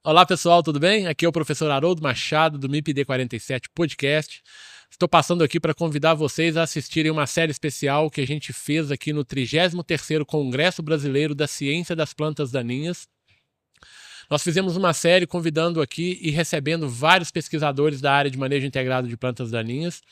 Olá pessoal, tudo bem? Aqui é o professor Haroldo Machado do MIPD 47 Podcast. Estou passando aqui para convidar vocês a assistirem uma série especial que a gente fez aqui no 33º Congresso Brasileiro da Ciência das Plantas Daninhas. Nós fizemos uma série convidando aqui e recebendo vários pesquisadores da área de manejo integrado de plantas daninhas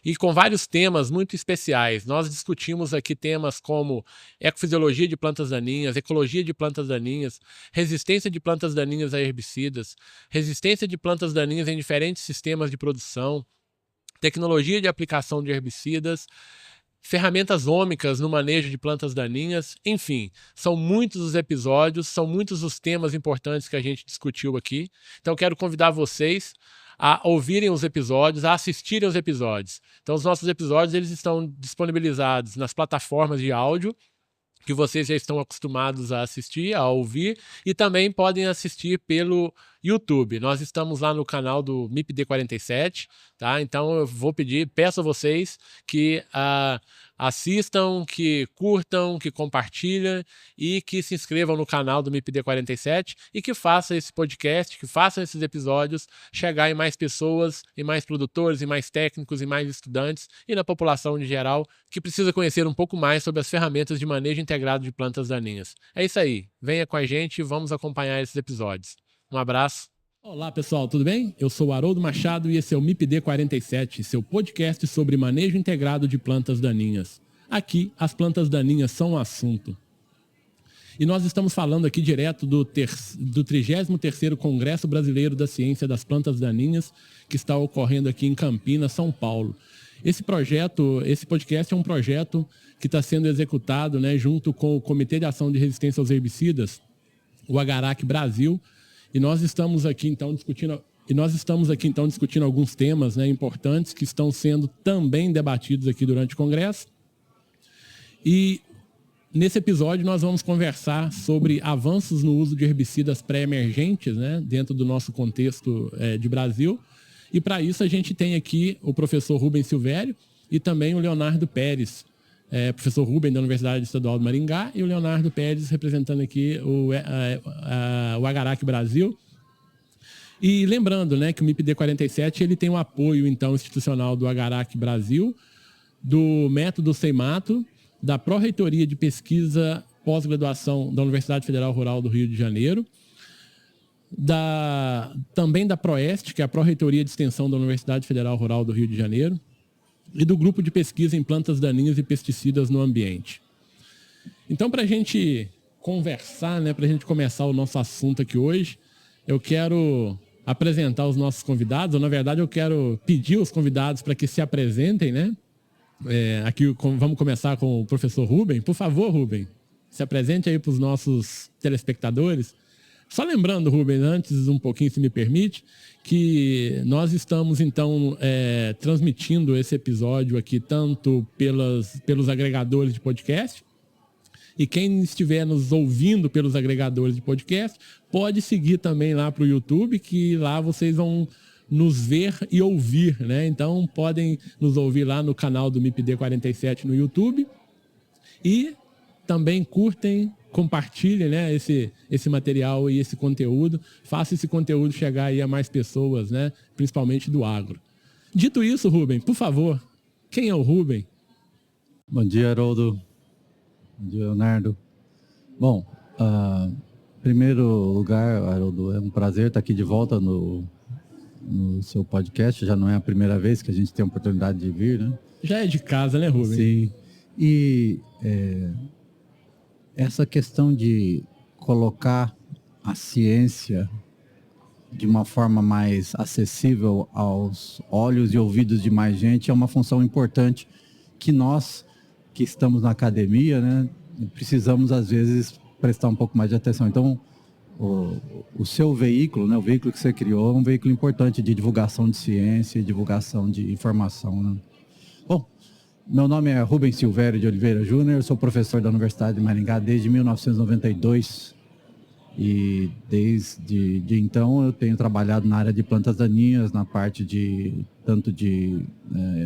e com vários temas muito especiais. Nós discutimos aqui temas como ecofisiologia de plantas daninhas, ecologia de plantas daninhas, resistência de plantas daninhas a herbicidas, resistência de plantas daninhas em diferentes sistemas de produção, tecnologia de aplicação de herbicidas, ferramentas ômicas no manejo de plantas daninhas, enfim, são muitos os episódios, são muitos os temas importantes que a gente discutiu aqui. Então quero convidar vocês a ouvirem os episódios, a assistirem os episódios. Então os nossos episódios eles estão disponibilizados nas plataformas de áudio, que vocês já estão acostumados a assistir, a ouvir, e também podem assistir pelo YouTube. Nós estamos lá no canal do MIPD 47, tá? Então eu vou peço a vocês que assistam, que curtam, que compartilhem e que se inscrevam no canal do MIPD 47 e que façam esse podcast, que façam esses episódios chegar em mais pessoas, em mais produtores, em mais técnicos, em mais estudantes e na população em geral que precisa conhecer um pouco mais sobre as ferramentas de manejo integrado de plantas daninhas. É isso aí, venha com a gente e vamos acompanhar esses episódios. Um abraço. Olá pessoal, tudo bem? Eu sou o Haroldo Machado e esse é o MIPD 47, seu podcast sobre manejo integrado de plantas daninhas. Aqui, as plantas daninhas são o assunto. E nós estamos falando aqui direto do 33º Congresso Brasileiro da Ciência das Plantas Daninhas, que está ocorrendo aqui em Campinas, São Paulo. Esse podcast é um projeto que está sendo executado, né, junto com o Comitê de Ação de Resistência aos Herbicidas, o Agarac Brasil, e nós estamos aqui então discutindo alguns temas, né, importantes que estão sendo também debatidos aqui durante o Congresso. E nesse episódio nós vamos conversar sobre avanços no uso de herbicidas pré-emergentes, né, dentro do nosso contexto de Brasil. E para isso a gente tem aqui o professor Rubens Silvério e também o Leonardo Pérez, professor Rubens da Universidade Estadual do Maringá e o Leonardo Pérez representando aqui o Agarac Brasil. E lembrando, né, que o MIPD 47 ele tem o apoio então, institucional do Agarac Brasil, do Método Seimato, da Pró-Reitoria de Pesquisa Pós-Graduação da Universidade Federal Rural do Rio de Janeiro, também da PROEST, que é a Pró-Reitoria de Extensão da Universidade Federal Rural do Rio de Janeiro, e do Grupo de Pesquisa em Plantas Daninhas e Pesticidas no Ambiente. Então, para a gente conversar, né, para a gente começar o nosso assunto aqui hoje, eu quero apresentar os nossos convidados, ou na verdade eu quero pedir aos convidados para que se apresentem, né? Aqui vamos começar com o professor Rubem. Por favor, Rubem, se apresente aí para os nossos telespectadores. Só lembrando, Rubens, antes um pouquinho, se me permite, que nós estamos, então, transmitindo esse episódio aqui tanto pelos agregadores de podcast, e quem estiver nos ouvindo pelos agregadores de podcast, pode seguir também lá para o YouTube, que lá vocês vão nos ver e ouvir, né? Então, podem nos ouvir lá no canal do MIPD 47 no YouTube e também curtem, compartilhem, né, esse material e esse conteúdo. Faça esse conteúdo chegar aí a mais pessoas, né, principalmente do agro. Dito isso, Rubem, por favor, quem é o Rubem? Bom dia, Haroldo. Bom dia, Leonardo. Bom, em primeiro lugar, Haroldo, é um prazer estar aqui de volta no seu podcast. Já não é a primeira vez que a gente tem a oportunidade de vir, né? Já é de casa, né, Rubem? Sim. E essa questão de colocar a ciência de uma forma mais acessível aos olhos e ouvidos de mais gente é uma função importante que nós, que estamos na academia, né, precisamos, às vezes, prestar um pouco mais de atenção. Então, o seu veículo, né, o veículo que você criou, é um veículo importante de divulgação de ciência e divulgação de informação, né? Bom, meu nome é Rubens Silvério de Oliveira Júnior, sou professor da Universidade de Maringá desde 1992 e desde então eu tenho trabalhado na área de plantas daninhas, na parte tanto de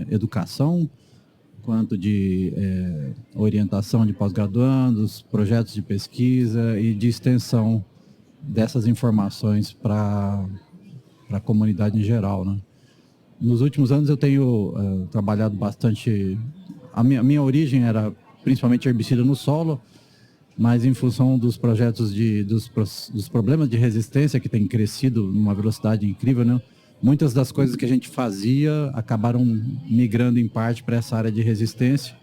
educação quanto de orientação de pós-graduandos, projetos de pesquisa e de extensão dessas informações para a comunidade em geral, né? Nos últimos anos eu tenho trabalhado bastante. A minha origem era principalmente herbicida no solo, mas em função dos projetos dos problemas de resistência que tem crescido numa velocidade incrível, né? Muitas das coisas que a gente fazia acabaram migrando em parte para essa área de resistência.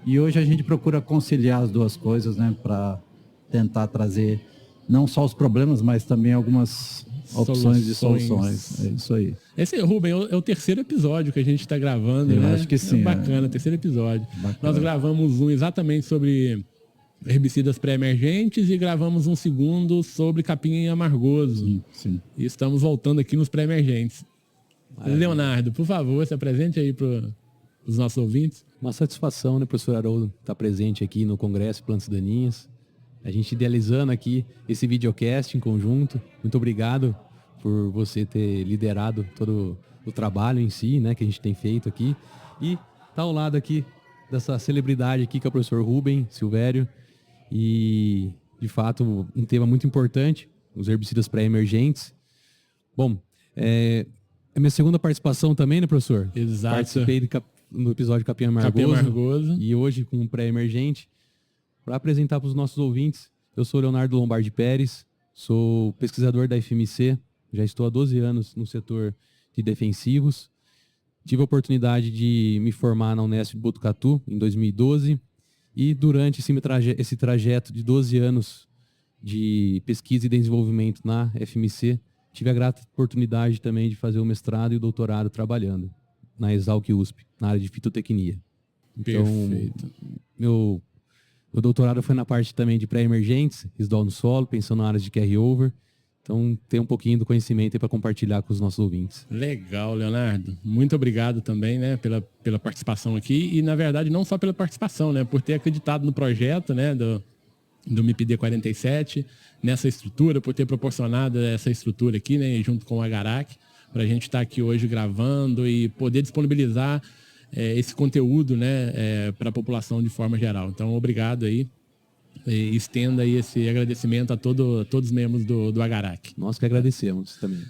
E hoje a gente procura conciliar as duas coisas, né? Para tentar trazer não só os problemas, mas também algumas opções de soluções. É isso aí. Esse, Rubem, é o terceiro episódio que a gente está gravando, né? Acho que sim. É bacana, terceiro episódio. Bacana. Nós gravamos um exatamente sobre herbicidas pré-emergentes e gravamos um segundo sobre capim amargoso. Sim. E estamos voltando aqui nos pré-emergentes. Leonardo, por favor, se apresente aí para os nossos ouvintes. Uma satisfação, né, professor Haroldo, estar presente aqui no Congresso Plantas Daninhas. A gente idealizando aqui esse videocast em conjunto. Muito obrigado por você ter liderado todo o trabalho em si, né, que a gente tem feito aqui. E tá ao lado aqui dessa celebridade aqui, que é o professor Rubem Silvério. E, de fato, um tema muito importante, os herbicidas pré-emergentes. Bom, é a minha segunda participação também, né, professor? Exato. Participei no episódio Capim Amargoso. E hoje com um pré-emergente. Para apresentar para os nossos ouvintes, eu sou Leonardo Lombardi Pérez, sou pesquisador da FMC, já estou há 12 anos no setor de defensivos. Tive a oportunidade de me formar na Unesp de Botucatu em 2012 e durante esse trajeto de 12 anos de pesquisa e desenvolvimento na FMC, tive a grata oportunidade também de fazer o mestrado e o doutorado trabalhando na Exalc USP, na área de fitotecnia. Perfeito. Então, meu doutorado foi na parte também de pré-emergentes, residual no solo, pensando na área de carry-over. Então, tem um pouquinho do conhecimento aí para compartilhar com os nossos ouvintes. Legal, Leonardo. Muito obrigado também, né, pela participação aqui. E, na verdade, não só pela participação, né, por ter acreditado no projeto, né, do MIPD 47, nessa estrutura, por ter proporcionado essa estrutura aqui, né, junto com o Agarac, para a gente estar aqui hoje gravando e poder disponibilizar esse conteúdo, né, para a população de forma geral. Então, obrigado aí. E estenda aí esse agradecimento a todos os membros do Agarac. Nós que agradecemos também.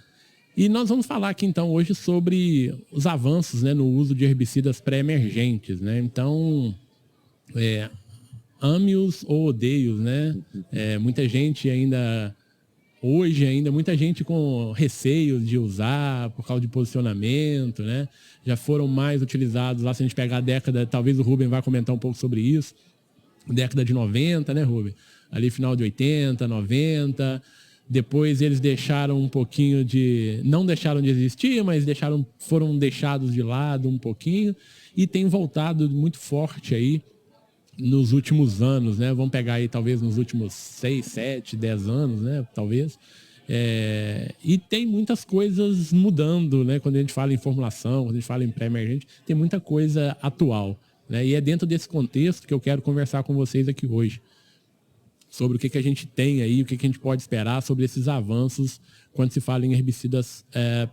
E nós vamos falar aqui então hoje sobre os avanços, né, no uso de herbicidas pré-emergentes, né? Então, ame-os ou odeie-os, né? Muita gente muita gente com receio de usar por causa de posicionamento, né? Já foram mais utilizados lá, se a gente pegar a década, talvez o Rubem vai comentar um pouco sobre isso, década de 90, né, Rubem? Ali final de 80, 90, depois eles deixaram um pouquinho não deixaram de existir, mas foram deixados de lado um pouquinho e tem voltado muito forte aí nos últimos anos, né? Vamos pegar aí talvez nos últimos 6, 7, 10 anos, né? Talvez. E tem muitas coisas mudando, né? Quando a gente fala em formulação, quando a gente fala em pré-emergente, tem muita coisa atual, né? E é dentro desse contexto que eu quero conversar com vocês aqui hoje. Sobre o que a gente tem aí, o que a gente pode esperar sobre esses avanços quando se fala em herbicidas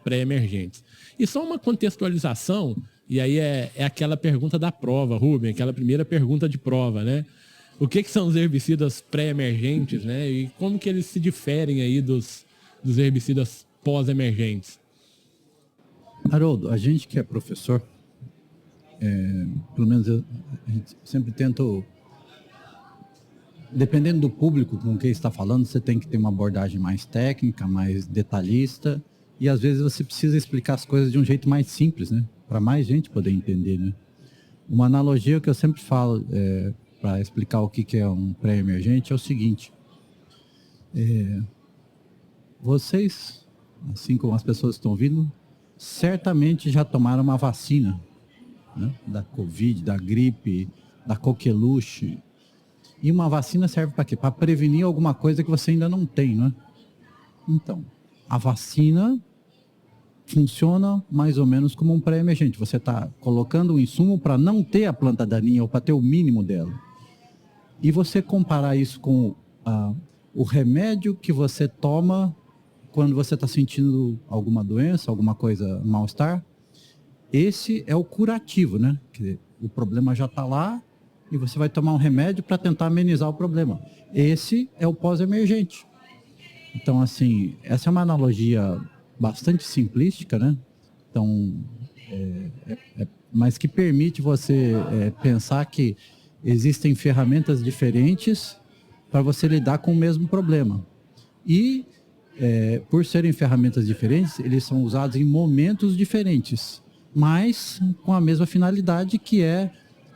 pré-emergentes. E só uma contextualização, e aí é aquela pergunta da prova, Rubem, aquela primeira pergunta de prova, né? O que são os herbicidas pré-emergentes, né? E como que eles se diferem aí dos herbicidas pós-emergentes? Haroldo, a gente que é professor, pelo menos a gente sempre tenta, dependendo do público com quem está falando, você tem que ter uma abordagem mais técnica, mais detalhista, e às vezes você precisa explicar as coisas de um jeito mais simples, né? Para mais gente poder entender, né? Uma analogia que eu sempre falo para explicar o que é um pré-emergente é o seguinte: vocês, assim como as pessoas que estão ouvindo, certamente já tomaram uma vacina, né? Da Covid, da gripe, da coqueluche. E uma vacina serve para quê? Para prevenir alguma coisa que você ainda não tem, né? Então, a vacina funciona mais ou menos como um pré-emergente. Você está colocando um insumo para não ter a planta daninha ou para ter o mínimo dela. E você comparar isso com o remédio que você toma quando você está sentindo alguma doença, alguma coisa, mal-estar, esse é o curativo, né? Quer dizer, o problema já está lá e você vai tomar um remédio para tentar amenizar o problema. Esse é o pós-emergente. Então, assim, essa é uma analogia bastante simplística, né? Então, mas que permite você pensar que existem ferramentas diferentes para você lidar com o mesmo problema. E, por serem ferramentas diferentes, eles são usados em momentos diferentes, mas com a mesma finalidade, que é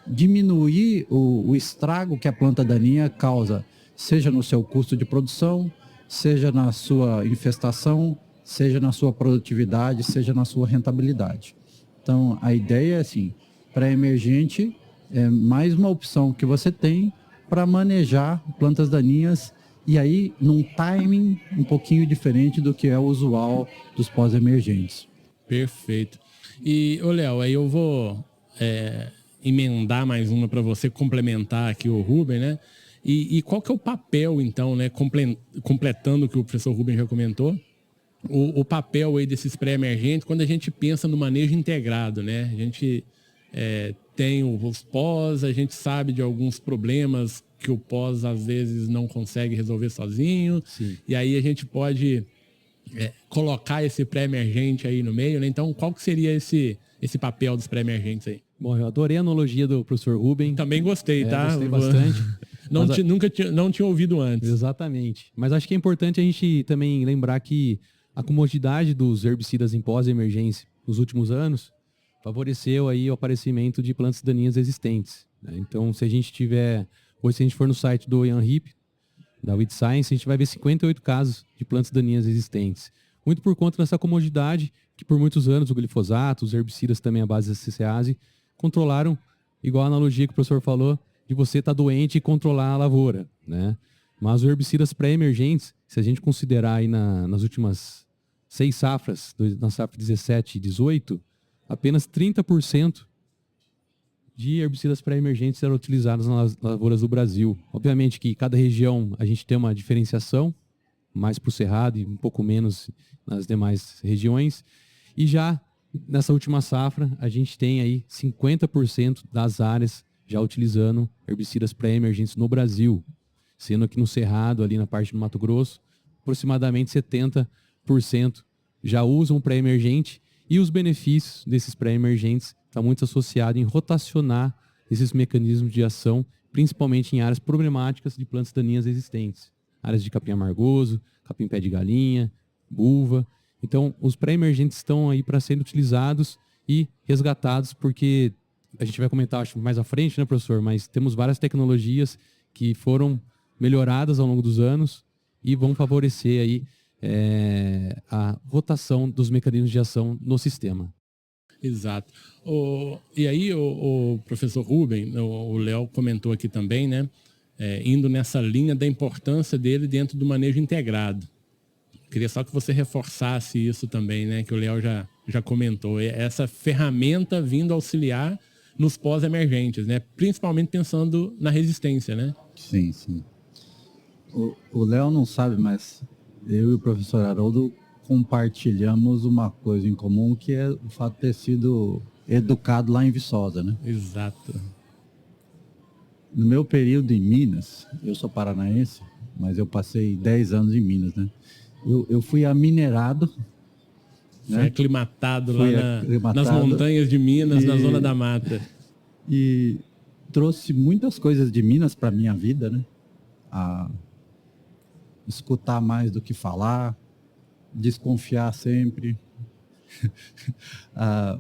diminuir o estrago que a planta daninha causa, seja no seu custo de produção, seja na sua infestação, seja na sua produtividade, seja na sua rentabilidade. Então, a ideia é assim, pré-emergente é mais uma opção que você tem para manejar plantas daninhas, e aí num timing um pouquinho diferente do que é o usual dos pós-emergentes. Perfeito. E, Léo, aí eu vou emendar mais uma para você complementar aqui o Rubem, né? E qual que é o papel, então, né? Completando o que o professor Rubem já comentou, o papel aí desses pré-emergentes quando a gente pensa no manejo integrado, né? A gente tem os pós, a gente sabe de alguns problemas que o pós às vezes não consegue resolver sozinho. Sim. E aí a gente pode colocar esse pré-emergente aí no meio, né? Então, qual que seria esse papel dos pré-emergentes aí? Bom, eu adorei a analogia do professor Rubem. Também gostei, tá? Gostei bastante. Não tinha ouvido antes. Exatamente. Mas acho que é importante a gente também lembrar que a comodidade dos herbicidas em pós-emergência nos últimos anos favoreceu aí o aparecimento de plantas daninhas existentes, né? Então, se a gente for no site do Ian Hip, da Weed Science, a gente vai ver 58 casos de plantas daninhas existentes. Muito por conta dessa comodidade que por muitos anos o glifosato, os herbicidas também à base da CCase, controlaram, igual a analogia que o professor falou, de você estar doente e controlar a lavoura, né? Mas os herbicidas pré-emergentes, se a gente considerar aí nas últimas 6 safras, na safra 17 e 18, apenas 30% de herbicidas pré-emergentes eram utilizados nas lavouras do Brasil. Obviamente que cada região a gente tem uma diferenciação, mais para o Cerrado e um pouco menos nas demais regiões. E já nessa última safra, a gente tem aí 50% das áreas já utilizando herbicidas pré-emergentes no Brasil, sendo que no Cerrado, ali na parte do Mato Grosso, aproximadamente 70% já usam pré-emergente, e os benefícios desses pré-emergentes estão muito associados em rotacionar esses mecanismos de ação, principalmente em áreas problemáticas de plantas daninhas existentes. Áreas de capim amargoso, capim pé de galinha, buva. Então, os pré-emergentes estão aí para serem utilizados e resgatados, porque a gente vai comentar, acho, mais à frente, né, professor? Mas temos várias tecnologias que foram melhoradas ao longo dos anos e vão favorecer aí a rotação dos mecanismos de ação no sistema. Exato. E aí, o professor Rubem, o Léo comentou aqui também, né? Indo nessa linha da importância dele dentro do manejo integrado. Queria só que você reforçasse isso também, né? Que o Léo já comentou. Essa ferramenta vindo auxiliar nos pós-emergentes, né? Principalmente pensando na resistência, né? Sim, sim. O Léo não sabe, mas eu e o professor Haroldo compartilhamos uma coisa em comum, que é o fato de ter sido educado lá em Viçosa, né? Exato. No meu período em Minas, eu sou paranaense, mas eu passei 10 anos em Minas, né? Eu fui aminerado. Foi aclimatado lá nas montanhas de Minas, na Zona da Mata. E trouxe muitas coisas de Minas para a minha vida, né? A escutar mais do que falar, desconfiar sempre,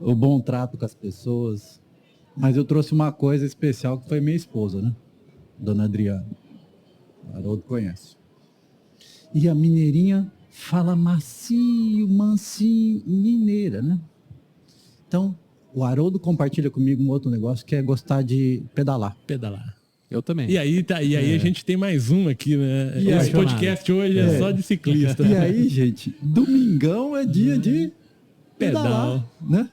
o bom trato com as pessoas. Mas eu trouxe uma coisa especial, que foi minha esposa, né? Dona Adriana. O Haroldo conhece. E a mineirinha fala macio, mansinho, mineira, né? Então, o Haroldo compartilha comigo um outro negócio, que é gostar de pedalar. Eu também. E aí a gente tem mais um aqui, né? Esse podcast hoje é só de ciclista. E aí, gente, domingão é dia de pedalar, né?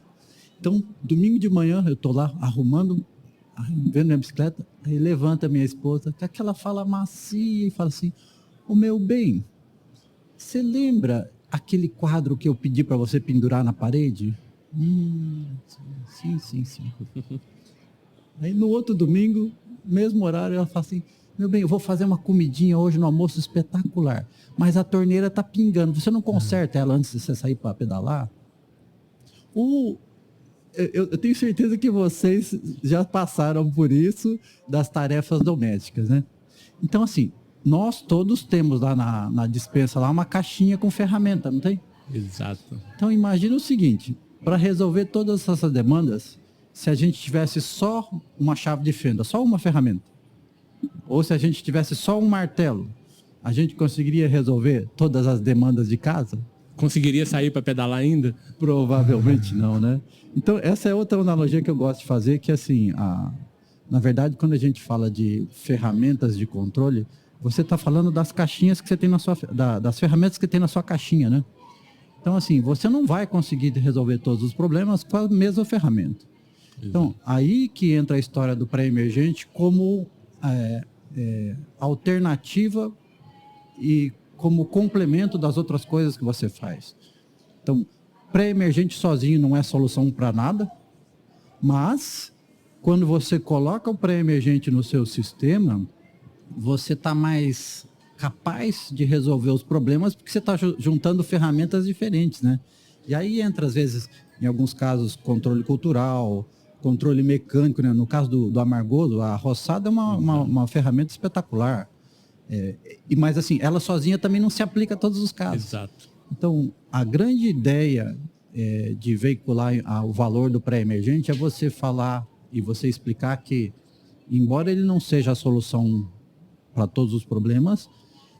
Então, domingo de manhã, eu tô lá arrumando, vendo minha bicicleta, aí levanta minha esposa, com aquela fala macia, e fala assim: ô meu bem, você lembra aquele quadro que eu pedi para você pendurar na parede? Sim. Aí no outro domingo, mesmo horário, ela fala assim: Meu bem, eu vou fazer uma comidinha hoje no almoço espetacular, mas a torneira está pingando. Você não conserta ela antes de você sair para pedalar? Eu tenho certeza que vocês já passaram por isso das tarefas domésticas, né? Então, assim, nós todos temos lá na despensa lá uma caixinha com ferramenta, não tem? Exato. Então, imagina o seguinte, para resolver todas essas demandas, se a gente tivesse só uma chave de fenda, só uma ferramenta, ou se a gente tivesse só um martelo, a gente conseguiria resolver todas as demandas de casa? Conseguiria sair para pedalar ainda? Provavelmente não, né? Então, essa é outra analogia que eu gosto de fazer, que assim, na verdade, quando a gente fala de ferramentas de controle, você está falando das caixinhas que você tem das ferramentas que tem na sua caixinha, né? Então, assim, você não vai conseguir resolver todos os problemas com a mesma ferramenta. Então, aí que entra a história do pré-emergente como alternativa e como complemento das outras coisas que você faz. Então, pré-emergente sozinho não é solução para nada, mas quando você coloca o pré-emergente no seu sistema, você está mais capaz de resolver os problemas porque você está juntando ferramentas diferentes, né? E aí entra, às vezes, em alguns casos, controle cultural, controle mecânico, né? No caso do Amargoso, a roçada é uma ferramenta espetacular. Mas assim, ela sozinha também não se aplica a todos os casos. Exato. Então, a grande ideia de veicular o valor do pré-emergente é você falar e você explicar que, embora ele não seja a solução para todos os problemas,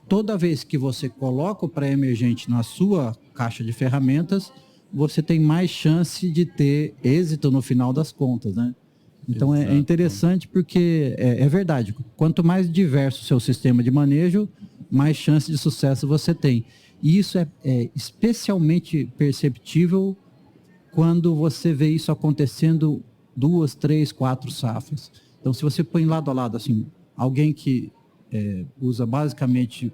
toda vez que você coloca o pré-emergente na sua caixa de ferramentas, você tem mais chance de ter êxito no final das contas, né? Então é interessante porque é verdade, quanto mais diverso o seu sistema de manejo, mais chance de sucesso você tem. E isso é especialmente perceptível quando você vê isso acontecendo 2, 3, 4 safras. Então se você põe lado a lado, assim, alguém que usa basicamente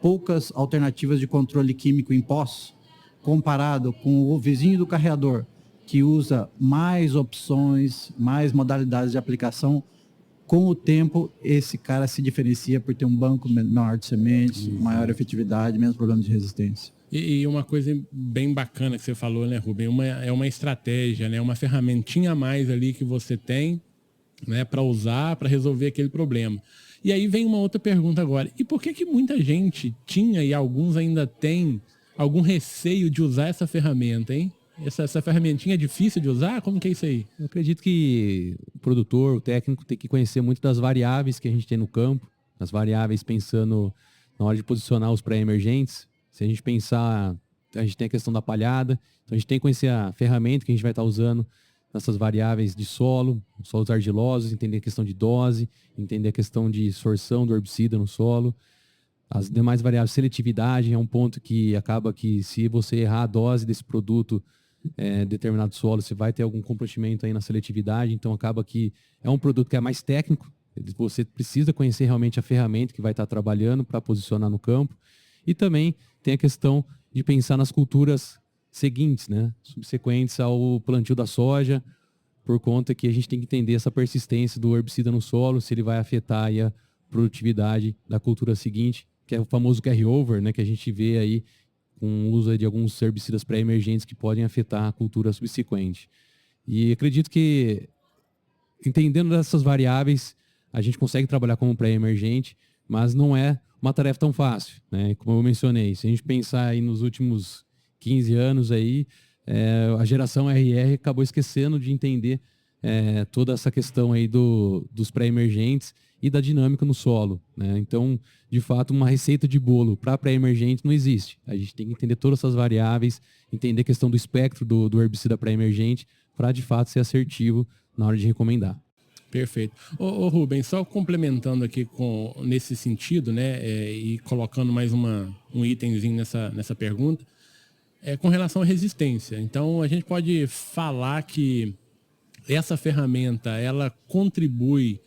poucas alternativas de controle químico em poços, comparado com o vizinho do carreador, que usa mais opções, mais modalidades de aplicação, com o tempo, esse cara se diferencia por ter um banco menor de sementes, maior efetividade, menos problemas de resistência. E uma coisa bem bacana que você falou, né, Rubem? É uma estratégia, né? Uma ferramentinha a mais ali que você tem, né, para usar, para resolver aquele problema. E aí vem uma outra pergunta agora. E por que muita gente tinha e alguns ainda têm algum receio de usar essa ferramenta, hein? Essa ferramentinha é difícil de usar? Como que é isso aí? Eu acredito que o produtor, o técnico, tem que conhecer muito das variáveis que a gente tem no campo, as variáveis pensando na hora de posicionar os pré-emergentes. Se a gente pensar, a gente tem a questão da palhada, então a gente tem que conhecer a ferramenta que a gente vai estar usando nessas variáveis de solo, solos argilosos, entender a questão de dose, entender a questão de sorção do herbicida no solo. As demais variáveis, seletividade é um ponto que acaba que se você errar a dose desse produto determinado solo, você vai ter algum comprometimento aí na seletividade, então acaba que é um produto que é mais técnico, você precisa conhecer realmente a ferramenta que vai estar trabalhando para posicionar no campo, e também tem a questão de pensar nas culturas seguintes, né, subsequentes ao plantio da soja, por conta que a gente tem que entender essa persistência do herbicida no solo, se ele vai afetar aí a produtividade da cultura seguinte, que é o famoso carry-over, né, que a gente vê aí com o uso de alguns herbicidas pré-emergentes que podem afetar a cultura subsequente. E acredito que, entendendo essas variáveis, a gente consegue trabalhar como pré-emergente, mas não é uma tarefa tão fácil, né? Como eu mencionei, se a gente pensar aí nos últimos 15 anos, aí, a geração RR acabou esquecendo de entender toda essa questão aí dos pré-emergentes e da dinâmica no solo, né? Então, de fato, uma receita de bolo para pré-emergente não existe. A gente tem que entender todas essas variáveis, entender a questão do espectro do herbicida pré-emergente para, de fato, ser assertivo na hora de recomendar. Perfeito. Ô Rubens, só complementando aqui nesse sentido, né, e colocando mais um itemzinho nessa pergunta, com relação à resistência. Então, a gente pode falar que essa ferramenta, ela contribui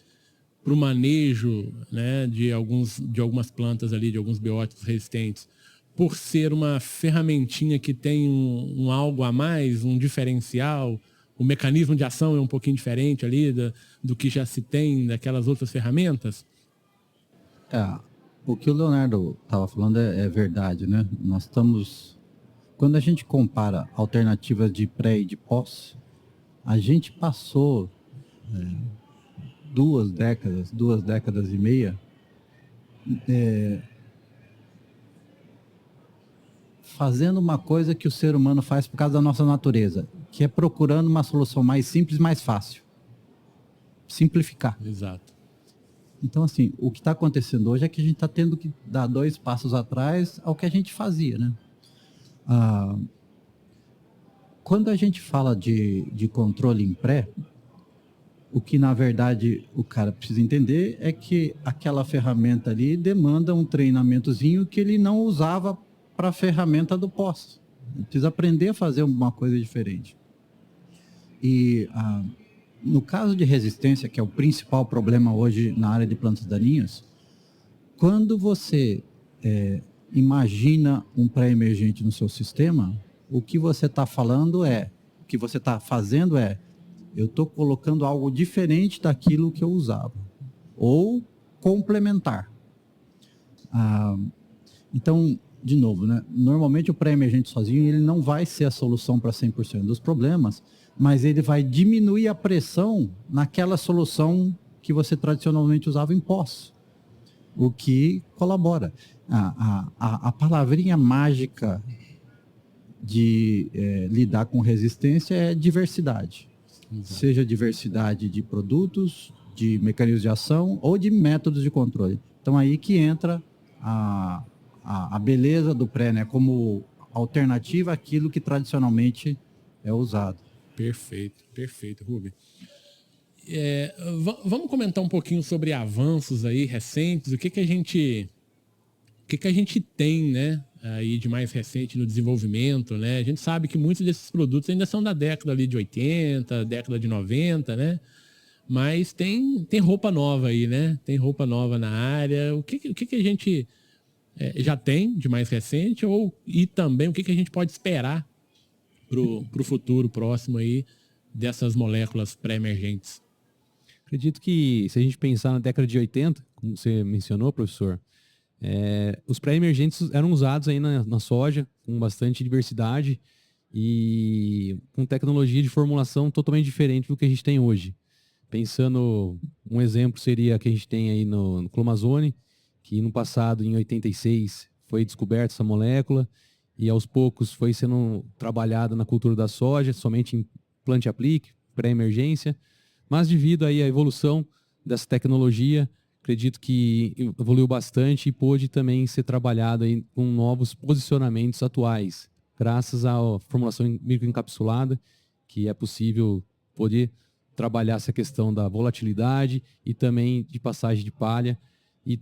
para o manejo, né, de algumas plantas ali, de alguns bióticos resistentes, por ser uma ferramentinha que tem um algo a mais, um diferencial, o mecanismo de ação é um pouquinho diferente ali do que já se tem daquelas outras ferramentas? O que o Leonardo estava falando é verdade, né? Nós estamos... Quando a gente compara alternativas de pré e de pós, a gente passou 2 décadas e meia, fazendo uma coisa que o ser humano faz por causa da nossa natureza, que é procurando uma solução mais simples, mais fácil. Simplificar. Exato. Então, assim, o que está acontecendo hoje é que a gente está tendo que dar 2 passos atrás ao que a gente fazia, né? Quando a gente fala de controle em pré, o que, na verdade, o cara precisa entender é que aquela ferramenta ali demanda um treinamentozinho que ele não usava para a ferramenta do pós. Ele precisa aprender a fazer uma coisa diferente. E no caso de resistência, que é o principal problema hoje na área de plantas daninhas, quando você imagina um pré-emergente no seu sistema, o que você está fazendo é, eu estou colocando algo diferente daquilo que eu usava, ou complementar. Então, de novo, né? Normalmente o pré-emergente sozinho ele não vai ser a solução para 100% dos problemas, mas ele vai diminuir a pressão naquela solução que você tradicionalmente usava em pós, o que colabora. A palavrinha mágica de lidar com resistência é diversidade. Exato. Seja diversidade de produtos, de mecanismos de ação ou de métodos de controle. Então aí que entra a beleza do pré, né? Como alternativa àquilo que tradicionalmente é usado. Perfeito, Rubem. Vamos comentar um pouquinho sobre avanços aí recentes, o que a gente tem, né, aí de mais recente no desenvolvimento, né? A gente sabe que muitos desses produtos ainda são da década ali de 80, década de 90, né? Mas tem roupa nova aí, né? Tem roupa nova na área. O que a gente já tem de mais recente e também o que a gente pode esperar pro futuro próximo aí dessas moléculas pré-emergentes? Acredito que se a gente pensar na década de 80, como você mencionou, professor, os pré-emergentes eram usados aí na soja com bastante diversidade e com tecnologia de formulação totalmente diferente do que a gente tem hoje. Pensando, um exemplo seria que a gente tem aí no Clomazone, que no passado, em 86, foi descoberta essa molécula e aos poucos foi sendo trabalhada na cultura da soja, somente em plante-aplique, pré-emergência, mas devido aí à evolução dessa tecnologia, acredito que evoluiu bastante e pôde também ser trabalhado aí com novos posicionamentos atuais, graças à formulação microencapsulada, que é possível poder trabalhar essa questão da volatilidade e também de passagem de palha e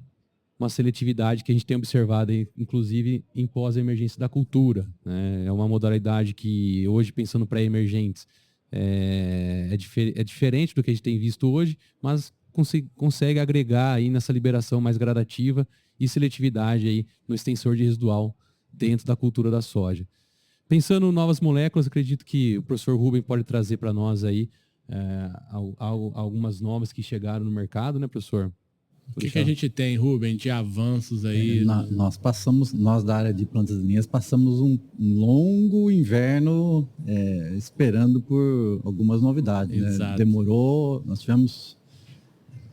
uma seletividade que a gente tem observado, inclusive, em pós-emergência da cultura, né? É uma modalidade que hoje, pensando pré-emergentes, é diferente do que a gente tem visto hoje, mas consegue agregar aí nessa liberação mais gradativa e seletividade aí no extensor de residual dentro da cultura da soja. Pensando em novas moléculas, acredito que o professor Rubem pode trazer para nós aí algumas novas que chegaram no mercado, né, professor? O que a gente tem, Rubem, de avanços aí? Nós da área de plantas daninhas passamos um longo inverno esperando por algumas novidades. Né? Demorou, nós tivemos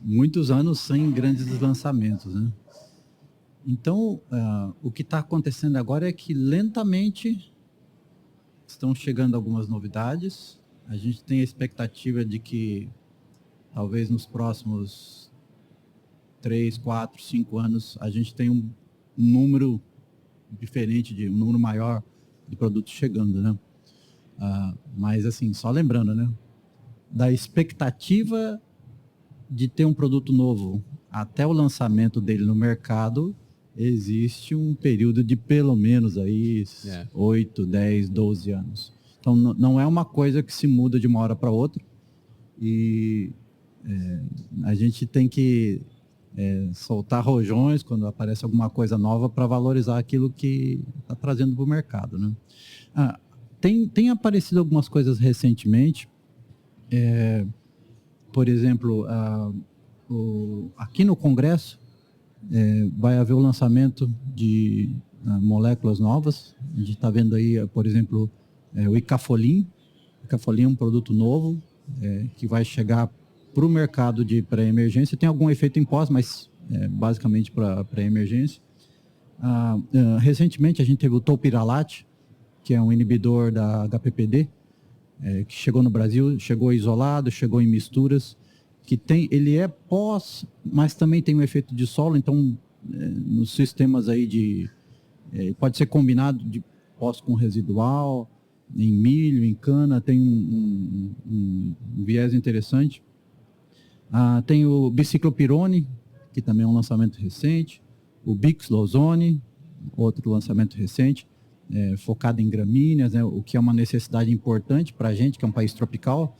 muitos anos sem grandes lançamentos. Né? Então, o que está acontecendo agora é que lentamente estão chegando algumas novidades. A gente tem a expectativa de que talvez nos próximos 3, 4, 5 anos, a gente tem um número diferente, um número maior de produtos chegando, né? Mas, assim, só lembrando, né? Da expectativa de ter um produto novo até o lançamento dele no mercado, existe um período de pelo menos aí 8, 10, 12 anos. Então, não é uma coisa que se muda de uma hora para outra e a gente tem que soltar rojões quando aparece alguma coisa nova para valorizar aquilo que está trazendo para o mercado, né? Tem aparecido algumas coisas recentemente, por exemplo, aqui no Congresso vai haver o lançamento de moléculas novas. A gente está vendo aí, por exemplo, o Icafolin. O Icafolin é um produto novo que vai chegar para o mercado de pré-emergência. Tem algum efeito em pós, mas basicamente para pré-emergência. Recentemente a gente teve o Topiralate, que é um inibidor da HPPD, que chegou no Brasil, chegou isolado, chegou em misturas, ele é pós, mas também tem um efeito de solo, então nos sistemas aí pode ser combinado de pós com residual, em milho, em cana, tem um viés interessante. Tem o Biciclopirone, que também é um lançamento recente, o Bixlozone, outro lançamento recente, focado em gramíneas, né, o que é uma necessidade importante para a gente, que é um país tropical.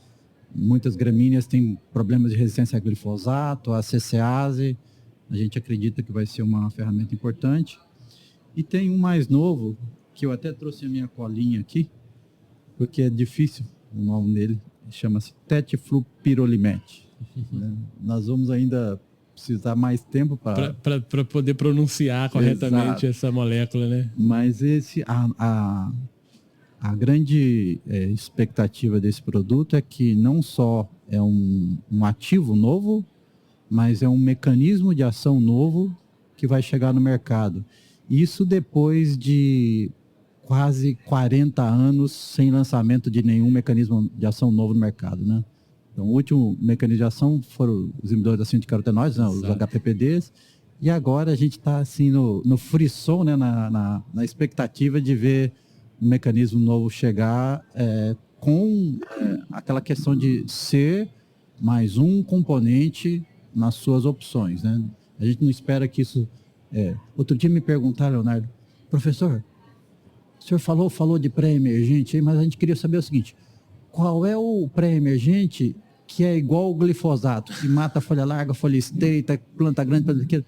Muitas gramíneas têm problemas de resistência a glifosato, a CCase. A gente acredita que vai ser uma ferramenta importante. E tem um mais novo, que eu até trouxe a minha colinha aqui, porque é difícil o nome dele, chama-se Tetflupirolimet. Nós vamos ainda precisar mais tempo para poder pronunciar corretamente essa molécula, né? Mas a grande expectativa desse produto é que não só é um ativo novo, mas é um mecanismo de ação novo que vai chegar no mercado. Isso depois de quase 40 anos sem lançamento de nenhum mecanismo de ação novo no mercado, né? Então, o último mecanismo de ação foram os inibidores da síntese de carotenóides, né, os HPPDs, e agora a gente está assim, no frisson, né, na expectativa de ver um mecanismo novo chegar com aquela questão de ser mais um componente nas suas opções, né? A gente não espera que isso... Outro dia me perguntaram, Leonardo, professor, o senhor falou de pré-emergente, mas a gente queria saber o seguinte, qual é o pré-emergente que é igual ao glifosato, que mata folha larga, folha estreita, planta grande, planta pequena?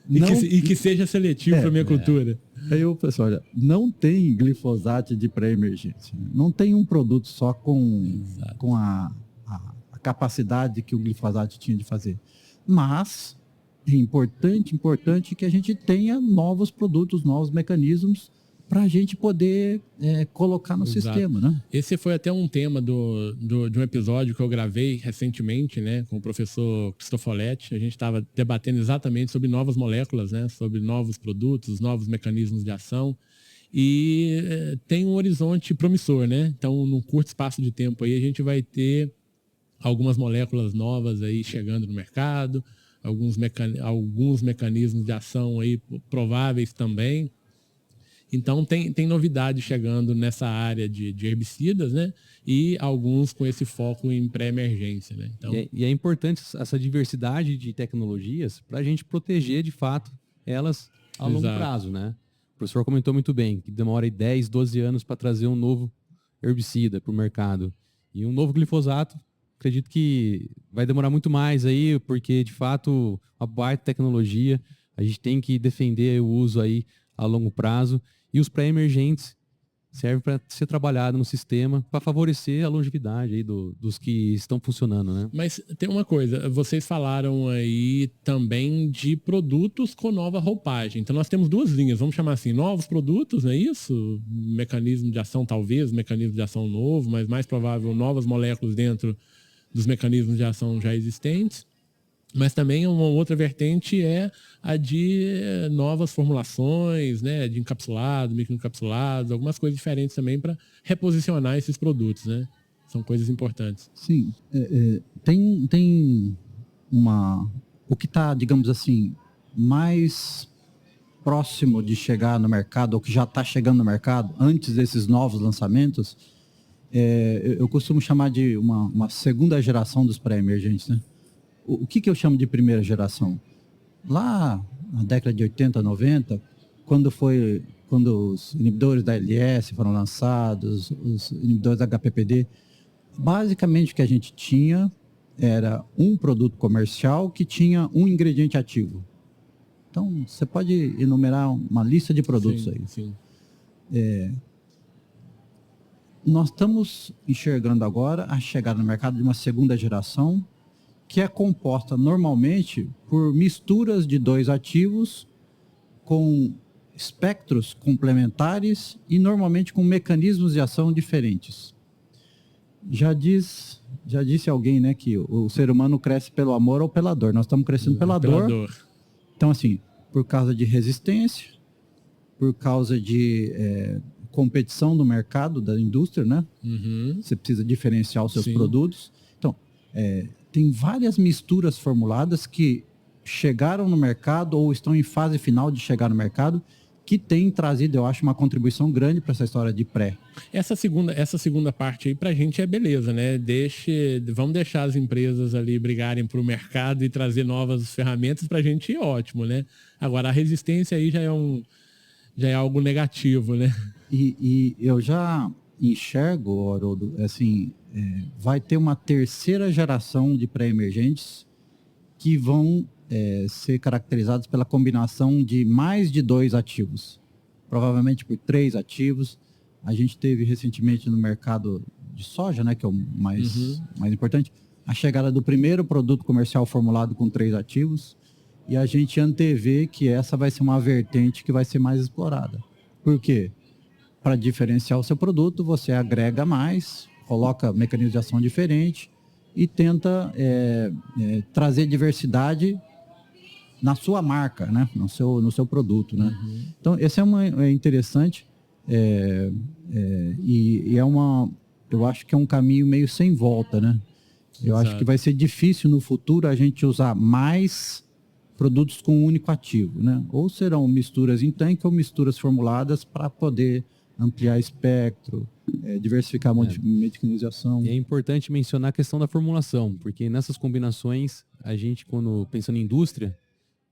E que seja seletivo para a minha cultura. Aí eu falei assim, olha, não tem glifosato de pré-emergência. Não tem um produto só com a capacidade que o glifosato tinha de fazer. Mas é importante que a gente tenha novos produtos, novos mecanismos para a gente poder colocar no sistema, né? Esse foi até um tema de um episódio que eu gravei recentemente, né, com o professor Cristofoletti. A gente estava debatendo exatamente sobre novas moléculas, né, sobre novos produtos, novos mecanismos de ação. E tem um horizonte promissor, né? Então, num curto espaço de tempo aí, a gente vai ter algumas moléculas novas aí chegando no mercado, alguns mecanismos de ação aí prováveis também. Então, tem novidade chegando nessa área de herbicidas, né? E alguns com esse foco em pré-emergência, né? Então... E é importante essa diversidade de tecnologias para a gente proteger, de fato, elas a longo prazo, né? O professor comentou muito bem que demora 10, 12 anos para trazer um novo herbicida para o mercado. E um novo glifosato, acredito que vai demorar muito mais aí, porque, de fato, uma baita tecnologia, a gente tem que defender o uso aí a longo prazo. E os pré-emergentes servem para ser trabalhado no sistema para favorecer a longevidade aí dos que estão funcionando, né? Mas tem uma coisa, vocês falaram aí também de produtos com nova roupagem. Então nós temos duas linhas, vamos chamar assim, novos produtos, não é isso? Mecanismo de ação talvez, mecanismo de ação novo, mas mais provável novas moléculas dentro dos mecanismos de ação já existentes. Mas também uma outra vertente é a de novas formulações, né, de encapsulado, microencapsulados, algumas coisas diferentes também para reposicionar esses produtos, né? São coisas importantes. Sim, tem o que está, digamos assim, mais próximo de chegar no mercado, ou que já está chegando no mercado, antes desses novos lançamentos, eu costumo chamar de uma segunda geração dos pré-emergentes, né? O que eu chamo de primeira geração? Lá na década de 80, 90, quando os inibidores da LS foram lançados, os inibidores da HPPD, basicamente o que a gente tinha era um produto comercial que tinha um ingrediente ativo. Então, você pode enumerar uma lista de produtos aí. Sim. Nós estamos enxergando agora a chegada no mercado de uma segunda geração que é composta normalmente por misturas de 2 ativos com espectros complementares e normalmente com mecanismos de ação diferentes. Já disse alguém, né, que o ser humano cresce pelo amor ou pela dor. Nós estamos crescendo pela dor. Então, assim, por causa de resistência, por causa de competição do mercado, da indústria, né? Uhum. Você precisa diferenciar os seus produtos. Então, tem várias misturas formuladas que chegaram no mercado ou estão em fase final de chegar no mercado, que tem trazido, eu acho, uma contribuição grande para essa história de pré. Essa segunda parte aí pra gente é beleza, né? Vamos deixar as empresas ali brigarem pro mercado e trazer novas ferramentas pra gente, é ótimo, né? Agora, a resistência aí já é algo negativo, né? E eu já enxergo, Haroldo, assim, vai ter uma terceira geração de pré-emergentes que vão ser caracterizados pela combinação de mais de 2 ativos, provavelmente por 3 ativos. A gente teve recentemente no mercado de soja, né, que é o mais importante, a chegada do primeiro produto comercial formulado com 3 ativos, e a gente antevê que essa vai ser uma vertente que vai ser mais explorada. Por quê? Para diferenciar o seu produto, você agrega mais, coloca mecanismos de ação diferente e tenta trazer diversidade na sua marca, né? No seu produto, né? Então, esse é interessante e eu acho que é um caminho meio sem volta, né? Eu acho que vai ser difícil no futuro a gente usar mais produtos com um único ativo, né? Ou serão misturas em tanque ou misturas formuladas para poder ampliar espectro, diversificar a mecanização. E é importante mencionar a questão da formulação, porque nessas combinações, a gente, quando pensando em indústria,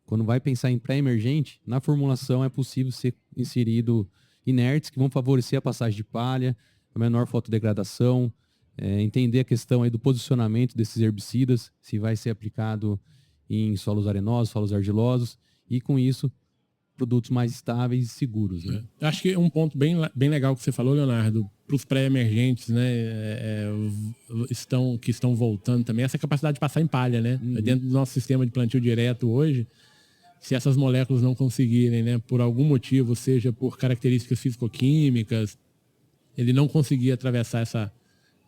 quando vai pensar em pré-emergente, na formulação é possível ser inserido inertes que vão favorecer a passagem de palha, a menor fotodegradação, entender a questão aí do posicionamento desses herbicidas, se vai ser aplicado em solos arenosos, solos argilosos, e com isso, produtos mais estáveis e seguros. Né? Acho que um ponto bem legal que você falou, Leonardo, para os pré-emergentes, né, que estão voltando também, essa capacidade de passar em palha, né? Dentro do nosso sistema de plantio direto hoje, se essas moléculas não conseguirem, né, por algum motivo, seja por características físico-químicas, ele não conseguir atravessar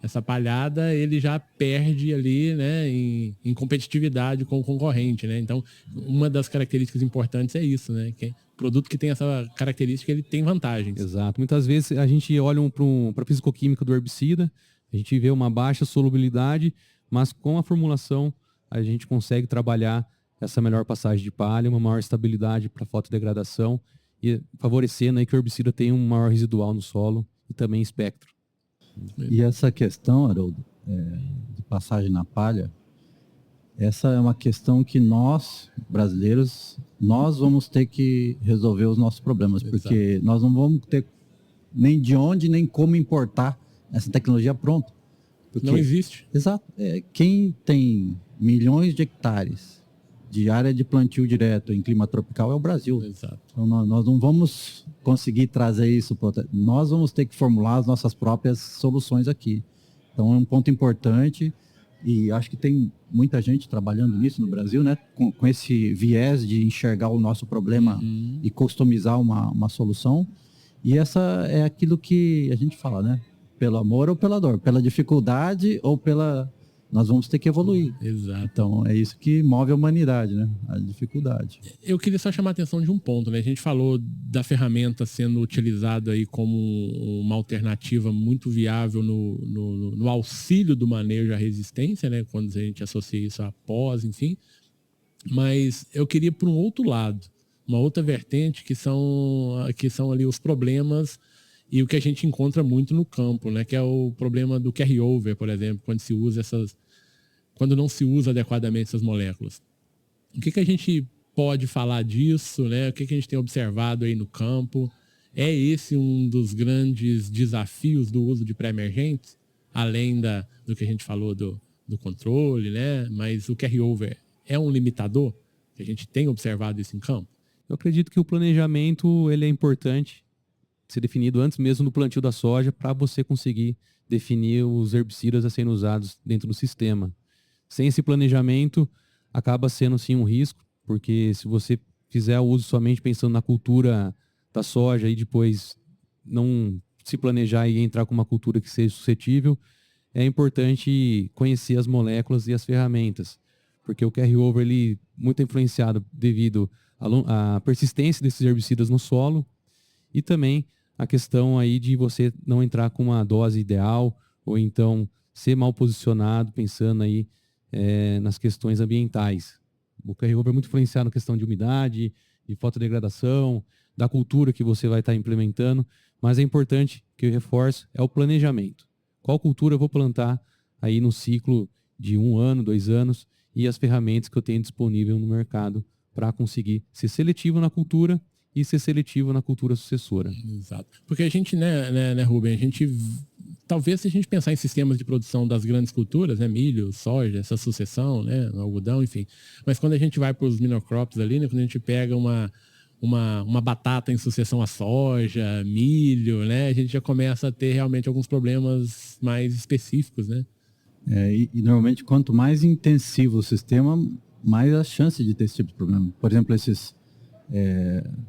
essa palhada, ele já perde ali, né, em competitividade com o concorrente, né? Então, uma das características importantes é isso, né? Que produto que tem essa característica, ele tem vantagens. Exato. Muitas vezes a gente olha para a fisicoquímica do herbicida, a gente vê uma baixa solubilidade, mas com a formulação a gente consegue trabalhar essa melhor passagem de palha, uma maior estabilidade para fotodegradação e favorecendo aí que o herbicida tenha um maior residual no solo e também espectro. E essa questão, Haroldo, de passagem na palha, essa é uma questão que nós, brasileiros, nós vamos ter que resolver os nossos problemas, porque nós não vamos ter nem de onde, nem como importar essa tecnologia pronta. Porque, não existe. Exato. Quem tem milhões de hectares de área de plantio direto em clima tropical é o Brasil. Exato. Então, nós não vamos conseguir trazer isso. Nós vamos ter que formular as nossas próprias soluções aqui. Então, é um ponto importante e acho que tem muita gente trabalhando nisso no Brasil, né? Com esse viés de enxergar o nosso problema e customizar uma solução. E essa é aquilo que a gente fala, né? Pelo amor ou pela dor, pela dificuldade ou pela... Nós vamos ter que evoluir. Exato. Então, é isso que move a humanidade, né? A dificuldade. Eu queria só chamar a atenção de um ponto, né? A gente falou da ferramenta sendo utilizada aí como uma alternativa muito viável no auxílio do manejo à resistência, né? Quando a gente associa isso a pós, enfim. Mas eu queria por um outro lado, uma outra vertente que são ali os problemas e o que a gente encontra muito no campo, né? Que é o problema do carry-over, por exemplo, quando não se usa adequadamente essas moléculas. O que a gente pode falar disso, né? O que a gente tem observado aí no campo? É esse um dos grandes desafios do uso de pré-emergentes, além do que a gente falou do controle, né? Mas o carry-over é um limitador? Que a gente tem observado isso em campo? Eu acredito que o planejamento ele é importante ser definido antes mesmo do plantio da soja para você conseguir definir os herbicidas a serem usados dentro do sistema. sem esse planejamento, acaba sendo sim um risco, porque se você fizer o uso somente pensando na cultura da soja e depois não se planejar e entrar com uma cultura que seja suscetível, é importante conhecer as moléculas e as ferramentas, porque o carry-over ele muito influenciado devido à persistência desses herbicidas no solo e também a questão aí de você não entrar com uma dose ideal ou então ser mal posicionado pensando aí nas questões ambientais. O carry-over é muito influenciado na questão de umidade, de fotodegradação, da cultura que você vai estar implementando, mas é importante que eu reforço é o planejamento. Qual cultura eu vou plantar aí no ciclo de 1 ano, 2 anos e as ferramentas que eu tenho disponível no mercado para conseguir ser seletivo na cultura e ser seletivo na cultura sucessora. Exato. Porque a gente, né, Rubem, talvez se a gente pensar em sistemas de produção das grandes culturas, né, milho, soja, essa sucessão, né, algodão, enfim, mas quando a gente vai para os monocrops ali, né, quando a gente pega uma batata em sucessão à soja, milho, né, a gente já começa a ter realmente alguns problemas mais específicos, né? E normalmente quanto mais intensivo o sistema, mais a chance de ter esse tipo de problema. Por exemplo,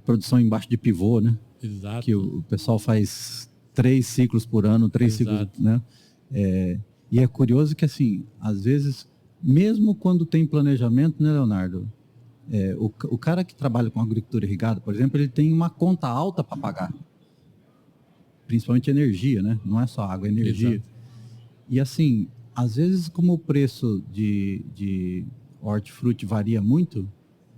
produção embaixo de pivô, né? Exato. Que o pessoal faz 3 ciclos por ano, 3 ciclos, né? E é curioso que, assim, às vezes, mesmo quando tem planejamento, né, Leonardo? O cara que trabalha com agricultura irrigada, por exemplo, ele tem uma conta alta para pagar. Principalmente energia, né? Não é só água, é energia. Exato. E assim, às vezes como o preço de hortifruti varia muito,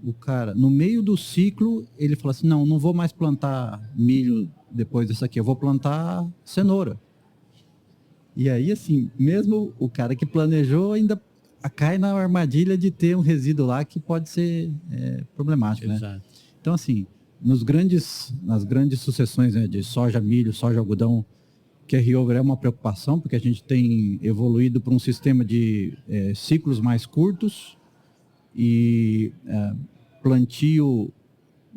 o cara, no meio do ciclo, ele fala assim, não vou mais plantar milho depois disso aqui, eu vou plantar cenoura. E aí, assim, mesmo o cara que planejou ainda cai na armadilha de ter um resíduo lá que pode ser problemático, né? Exato. Então, assim, nas grandes sucessões, né, de soja, milho, soja, algodão, carry-over é uma preocupação, porque a gente tem evoluído para um sistema de ciclos mais curtos e plantio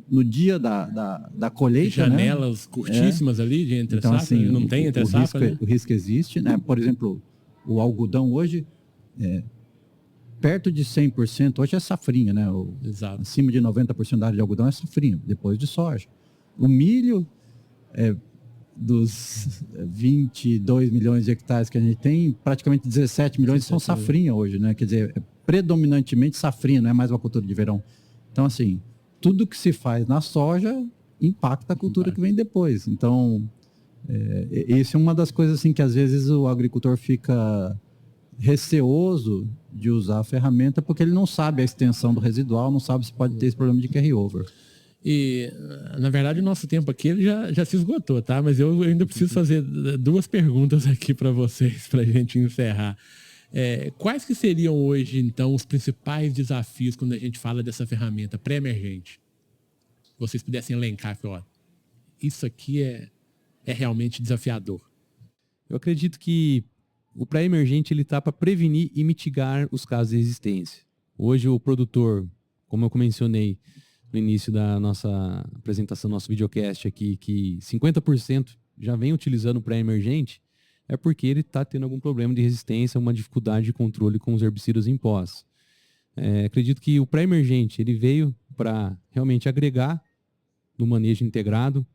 no dia da colheita, janelas, né? Curtíssimas ali de entre safra, assim, não tem entre safra, né? O risco existe, né? Por exemplo, o algodão hoje perto de 100%, hoje é safrinha, né? Exato. Acima de 90% da área de algodão é safrinha, depois de soja. O milho, dos 22 milhões de hectares que a gente tem, praticamente 17 milhões são safrinha hoje, né? Quer dizer, predominantemente safrinha, não é mais uma cultura de verão. Então, assim, tudo que se faz na soja impacta a cultura que vem depois. Então, essa é uma das coisas assim que às vezes o agricultor fica receoso de usar a ferramenta porque ele não sabe a extensão do residual, não sabe se pode ter esse problema de carry-over. E, na verdade, o nosso tempo aqui ele já se esgotou, tá? Mas eu ainda preciso fazer 2 perguntas aqui para vocês, para a gente encerrar. Quais que seriam hoje, então, os principais desafios quando a gente fala dessa ferramenta pré-emergente? Se vocês pudessem elencar, isso aqui é realmente desafiador. Eu acredito que o pré-emergente ele está para prevenir e mitigar os casos de resistência. Hoje o produtor, como eu mencionei no início da nossa apresentação, nosso videocast aqui, que 50% já vem utilizando o pré-emergente, é porque ele está tendo algum problema de resistência, uma dificuldade de controle com os herbicidas em pós. Acredito que o pré-emergente ele veio para realmente agregar no manejo integrado,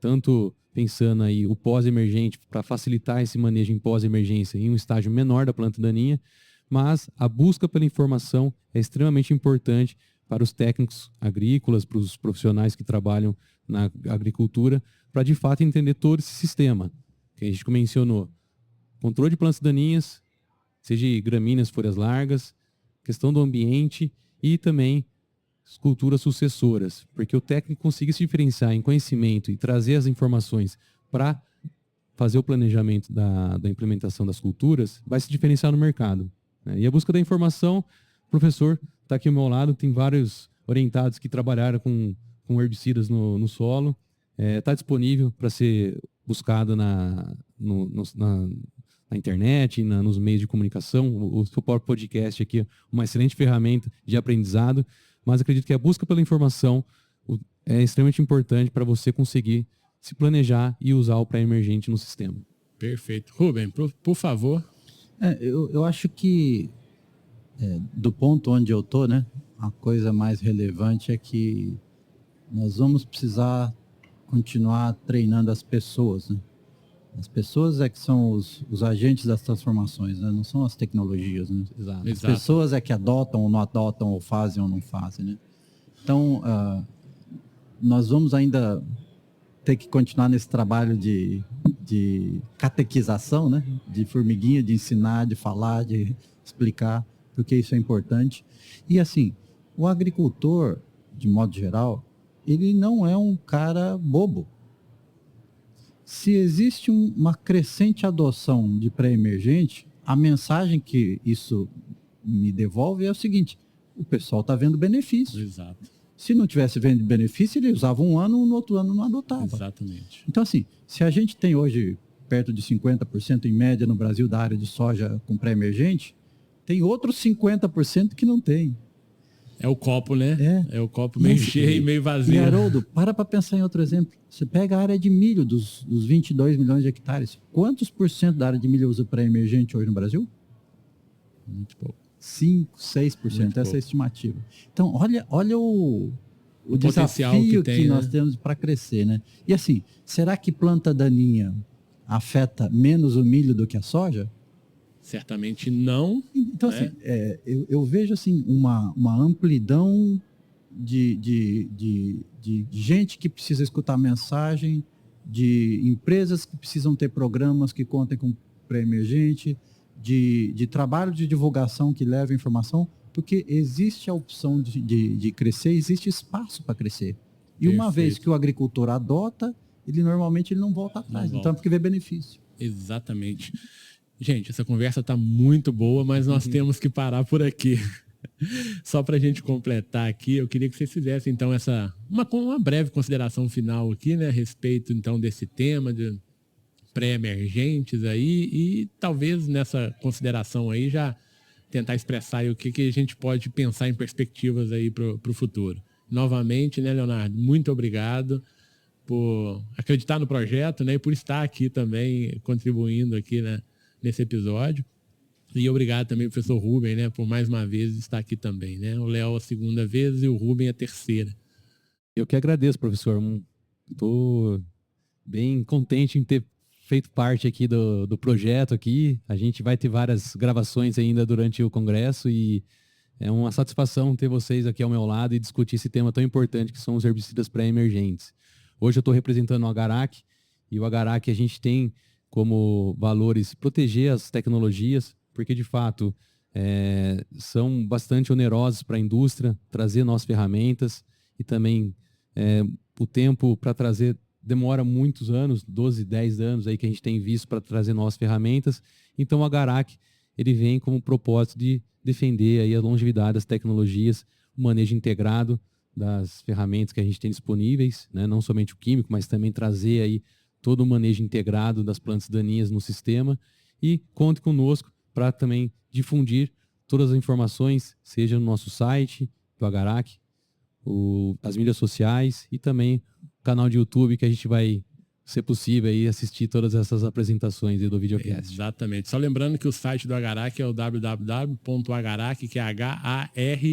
tanto pensando aí o pós-emergente para facilitar esse manejo em pós-emergência em um estágio menor da planta daninha, mas a busca pela informação é extremamente importante para os técnicos agrícolas, para os profissionais que trabalham na agricultura, para de fato entender todo esse sistema que a gente mencionou. Controle de plantas daninhas, seja gramíneas, folhas largas, questão do ambiente e também culturas sucessoras, porque o técnico consiga se diferenciar em conhecimento e trazer as informações para fazer o planejamento da implementação das culturas, vai se diferenciar no mercado, né? E a busca da informação, o professor está aqui ao meu lado, tem vários orientados que trabalharam com herbicidas no solo, está disponível para ser buscado na internet, nos meios de comunicação. O seu próprio podcast aqui é uma excelente ferramenta de aprendizado, mas acredito que a busca pela informação é extremamente importante para você conseguir se planejar e usar o pré-emergente no sistema. Perfeito. Rubem, por favor. Eu acho que do ponto onde eu estou, né, a coisa mais relevante é que nós vamos precisar continuar treinando as pessoas, né? As pessoas é que são os agentes das transformações, né? Não são as tecnologias, né? Exato. As pessoas é que adotam ou não adotam, ou fazem ou não fazem, né? Então, nós vamos ainda ter que continuar nesse trabalho de catequização, né? De formiguinha, de ensinar, de falar, de explicar, porque isso é importante. E assim, o agricultor, de modo geral, ele não é um cara bobo. Se existe uma crescente adoção de pré-emergente, a mensagem que isso me devolve é o seguinte: o pessoal está vendo benefício. Exato. Se não tivesse vendo benefício, ele usava um ano, no outro ano não adotava. Exatamente. Então, assim, se a gente tem hoje perto de 50% em média no Brasil da área de soja com pré-emergente, tem outros 50% que não tem. É o copo, né? É o copo meio cheio e meio vazio. E, Haroldo, para pensar em outro exemplo. Você pega a área de milho dos 22 milhões de hectares. Quantos por cento da área de milho usa pré-emergente hoje no Brasil? Muito pouco. 5, 6%, essa é a estimativa. Então, olha o desafio que nós temos para crescer, né? E assim, será que planta daninha afeta menos o milho do que a soja? Certamente não. Então, assim, eu vejo assim, uma amplidão de gente que precisa escutar mensagem, de empresas que precisam ter programas que contem com pré-emergente, de trabalho de divulgação que leva informação, porque existe a opção de crescer, existe espaço para crescer. E uma vez que o agricultor adota, ele normalmente não volta atrás, então é porque vê benefício. Exatamente. Gente, essa conversa está muito boa, mas nós temos que parar por aqui. Só para a gente completar aqui, eu queria que vocês fizessem então uma breve consideração final aqui, né, a respeito então desse tema de pré-emergentes aí, e talvez nessa consideração aí já tentar expressar aí o que a gente pode pensar em perspectivas aí para o futuro. Novamente, né, Leonardo, muito obrigado por acreditar no projeto, né, e por estar aqui também contribuindo aqui, né, nesse episódio. E obrigado também, professor Rubem, né, por mais uma vez estar aqui também, né? O Léo a segunda vez e o Rubem a terceira. Eu que agradeço, professor. Estou bem contente em ter feito parte aqui do projeto aqui. A gente vai ter várias gravações ainda durante o congresso e é uma satisfação ter vocês aqui ao meu lado e discutir esse tema tão importante que são os herbicidas pré-emergentes. Hoje eu estou representando o Agarac e o Agarac a gente tem como valores proteger as tecnologias, porque de fato são bastante onerosos para a indústria trazer novas ferramentas e também o tempo para trazer demora muitos anos, 12, 10 anos aí que a gente tem visto para trazer novas ferramentas. Então o Agarac ele vem como propósito de defender aí a longevidade das tecnologias, o manejo integrado das ferramentas que a gente tem disponíveis, né? Não somente o químico, mas também trazer aí todo o manejo integrado das plantas daninhas no sistema e conte conosco para também difundir todas as informações, seja no nosso site do Agarac, as mídias sociais e também o canal de YouTube que a gente vai, se possível, aí, assistir todas essas apresentações aí do videocast. Exatamente. Só lembrando que o site do Agarac é o www.agarac, que é HARC-br.org,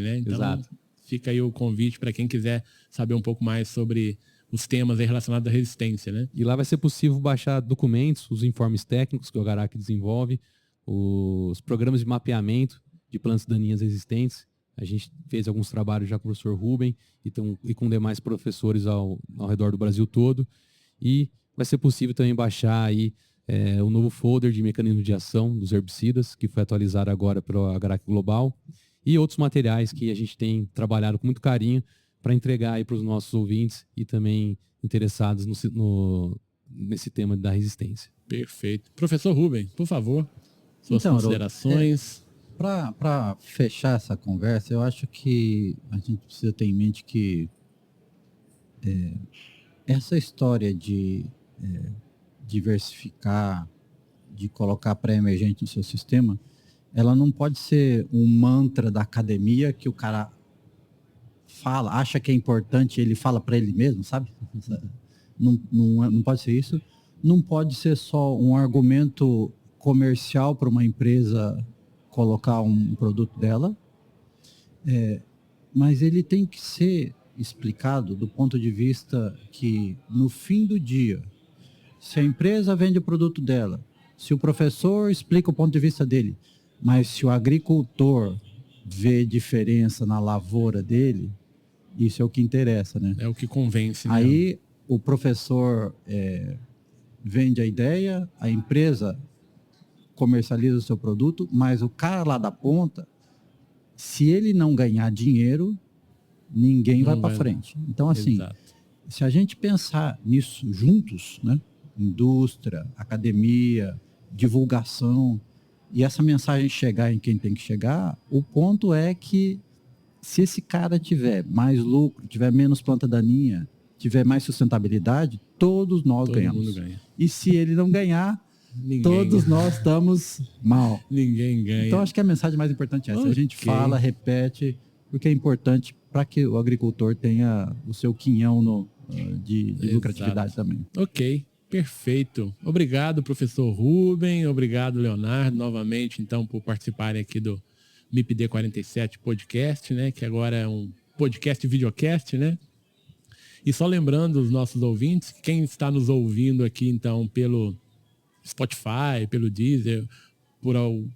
né? Então, exato. Fica aí o convite para quem quiser saber um pouco mais sobre os temas aí relacionados à resistência, né? E lá vai ser possível baixar documentos, os informes técnicos que o Agarac desenvolve, os programas de mapeamento de plantas daninhas resistentes. A gente fez alguns trabalhos já com o professor Rubem e com demais professores ao redor do Brasil todo. E vai ser possível também baixar aí o novo folder de mecanismo de ação dos herbicidas, que foi atualizado agora pelo Agarac Global, e outros materiais que a gente tem trabalhado com muito carinho para entregar aí para os nossos ouvintes e também interessados nesse tema da resistência. Perfeito. Professor Rubem, por favor, suas considerações. Para fechar essa conversa, eu acho que a gente precisa ter em mente que essa história de diversificar, de colocar pré-emergente no seu sistema, ela não pode ser um mantra da academia que o cara acha que é importante, ele fala para ele mesmo, sabe? Não pode ser isso. Não pode ser só um argumento comercial para uma empresa colocar um produto dela, mas ele tem que ser explicado do ponto de vista que, no fim do dia, se a empresa vende o produto dela, se o professor explica o ponto de vista dele, mas se o agricultor vê diferença na lavoura dele, isso é o que interessa, né? É o que convence. Aí o professor vende a ideia, a empresa comercializa o seu produto, mas o cara lá da ponta, se ele não ganhar dinheiro, ninguém vai para frente. Então, assim, exato. Se a gente pensar nisso juntos, né? Indústria, academia, divulgação, e essa mensagem chegar em quem tem que chegar, o ponto é que se esse cara tiver mais lucro, tiver menos planta daninha, tiver mais sustentabilidade, todos nós ganhamos. Todo mundo ganha. E se ele não ganhar, todos nós estamos mal. Ninguém ganha. Então, acho que a mensagem mais importante é essa. A gente fala, repete, porque é importante para que o agricultor tenha o seu quinhão de lucratividade também. Ok, perfeito. Obrigado, professor Rubem. Obrigado, Leonardo, novamente, então, por participarem aqui do MIPD 47 podcast, né? Que agora é um podcast videocast, né? E só lembrando os nossos ouvintes, quem está nos ouvindo aqui, então, pelo Spotify, pelo Deezer,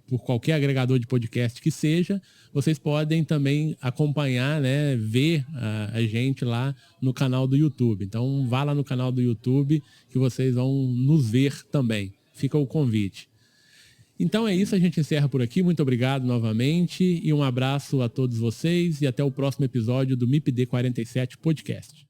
por qualquer agregador de podcast que seja, vocês podem também acompanhar, né, ver a gente lá no canal do YouTube. Então, vá lá no canal do YouTube que vocês vão nos ver também. Fica o convite. Então é isso, a gente encerra por aqui. Muito obrigado novamente e um abraço a todos vocês e até o próximo episódio do MIPD 47 Podcast.